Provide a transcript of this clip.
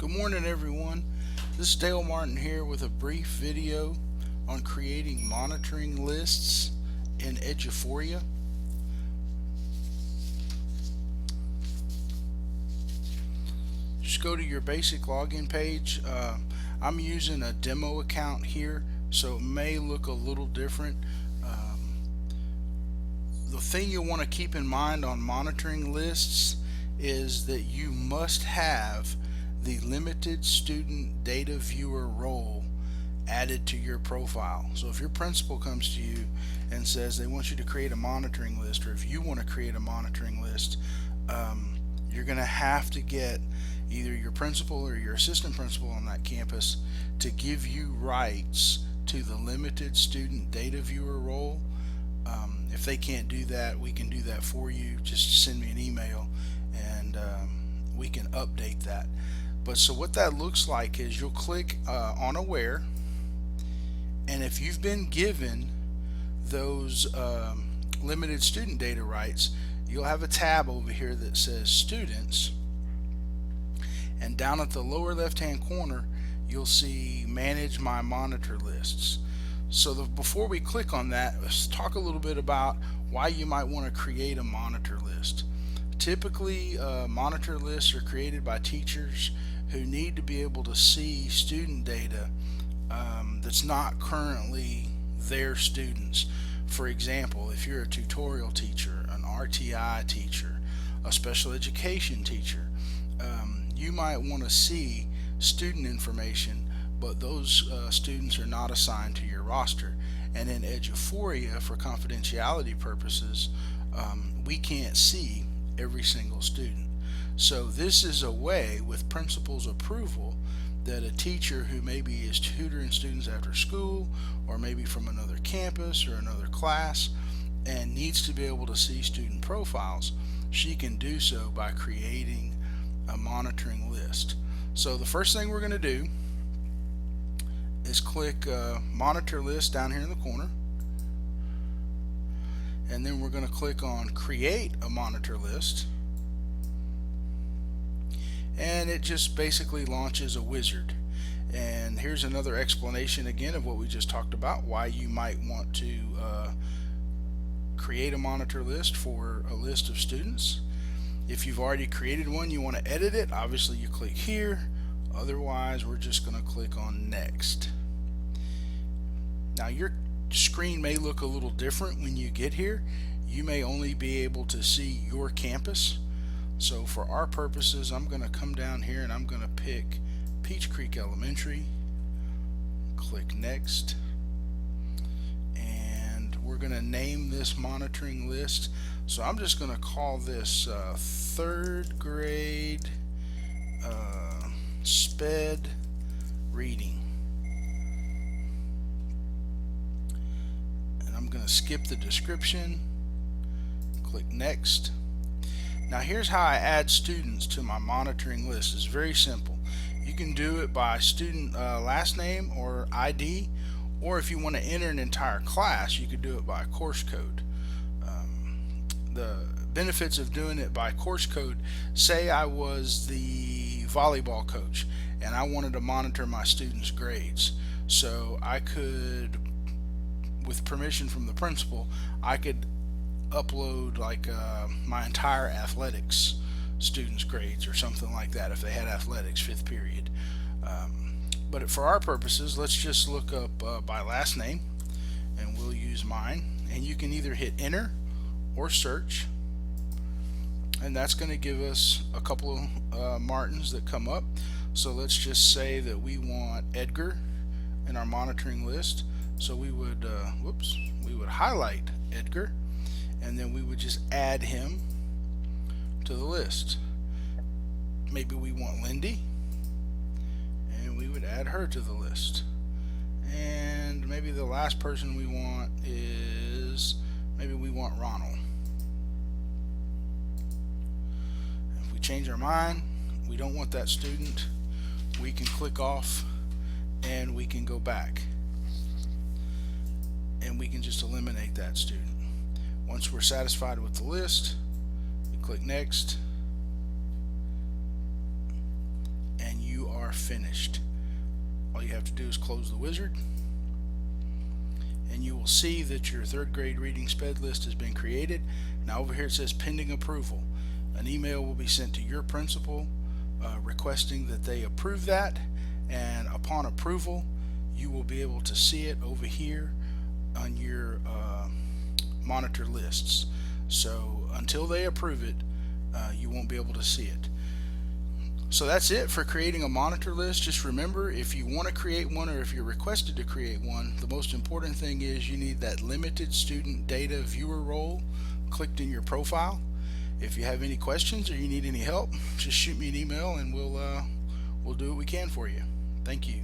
Good morning, everyone. This is Dale Martin here with a brief video on creating monitoring lists in Eduphoria. Just go to your basic login page. I'm using a demo account here, so it may look a little different. The thing you want to keep in mind on monitoring lists is that you must have the limited student data viewer role added to your profile. So if your principal comes to you and says they want you to create a monitoring list, or if you want to create a monitoring list, you're going to have to get either your principal or your assistant principal on that campus to give you rights to the limited student data viewer role. If they can't do that, we can do that for you. Just send me an email and we can update that. But so what that looks like is you'll click on Aware, and if you've been given those limited student data rights, you'll have a tab over here that says Students, and down at the lower left hand corner you'll see Manage My Monitor Lists. So before we click on that, let's talk a little bit about why you might want to create a monitor list. Typically, monitor lists are created by teachers who need to be able to see student data that's not currently their students. For example, if you're a tutorial teacher, an RTI teacher, a special education teacher, you might want to see student information, but those students are not assigned to your roster. And in Eduphoria, for confidentiality purposes, we can't see every single student. So this is a way, with principal's approval, that a teacher who maybe is tutoring students after school, or maybe from another campus or another class, and needs to be able to see student profiles, she can do so by creating a monitoring list. So the first thing we're going to do is click Monitor List down here in the corner, and then we're going to click on Create a Monitor List, and it just basically launches a wizard. And here's another explanation again of what we just talked about, why you might want to create a monitor list for a list of students. If you've already created one, you want to edit it, obviously you click here. Otherwise, we're just going to click on Next. Now your screen may look a little different when you get here. You may only be able to see your campus. So for our purposes, I'm going to come down here and I'm going to pick Peach Creek Elementary. Click Next. And we're going to name this monitoring list. So I'm just going to call this third grade SPED reading. And I'm going to skip the description, click Next. Now here's how I add students to my monitoring list. It's very simple. You can do it by student last name or ID, or if you want to enter an entire class, you could do it by course code. The benefits of doing it by course code: say I was the volleyball coach and I wanted to monitor my students' grades, so I could, with permission from the principal, I could upload like my entire athletics students' grades or something like that if they had athletics 5th period. But for our purposes, let's just look up by last name, and we'll use mine. And you can either hit enter or search, and that's going to give us a couple of Martins that come up. So let's just say that we want Edgar in our monitoring list. So we would we would highlight Edgar, and then we would just add him to the list. Maybe we want Lindy, and we would add her to the list. And maybe the last person we want is, maybe we want Ronald. If we change our mind, we don't want that student, we can click off and we can go back, and we can just eliminate that student. Once we're satisfied with the list, we click Next, and you are finished. All you have to do is close the wizard, and you will see that your third grade reading sped list has been created. Now over here it says pending approval. An email will be sent to your principal requesting that they approve that, and upon approval you will be able to see it over here on your monitor lists. So until they approve it, you won't be able to see it. So that's it for creating a monitor list. Just remember, if you want to create one or if you're requested to create one, the most important thing is you need that limited student data viewer role clicked in your profile. If you have any questions or you need any help, just shoot me an email and we'll do what we can for you. Thank you.